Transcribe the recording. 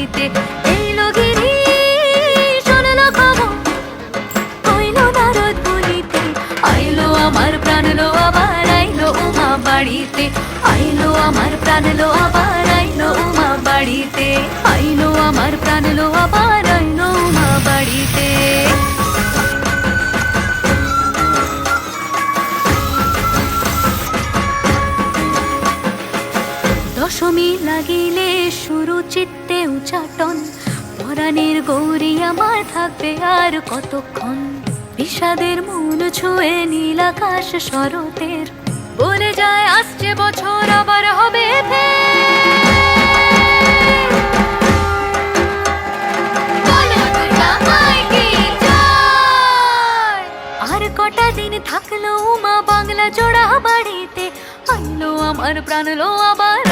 বাড়িতে। এলো গিরি শুনলো খবর, কইলো নারদ বলিতে, আইলো আমার প্রাণ লো আবার আইলো উমা বাড়িতে। আইলো আমার প্রাণ লো আবার আইলো উমা বাড়িতে। আইলো আমার প্রাণ লো আবার আইলো উমা বাড়িতে। দশমী লাগিলে শুরু চিত্তে উচাটন, পরাণের গৌরী আমার থাকবে আর কতক্ষণ। বিষাদের মন ছুঁয়ে নীল আকাশ শরতের, বলে যায় আসছে বছর আবার হবে ফের। বলো দুর্গা মাই কি জয়। আর কটা দিন থাকলো উমা বাংলা জোড়া বাড়িতে। আইলো আমার প্রাণ লো আবার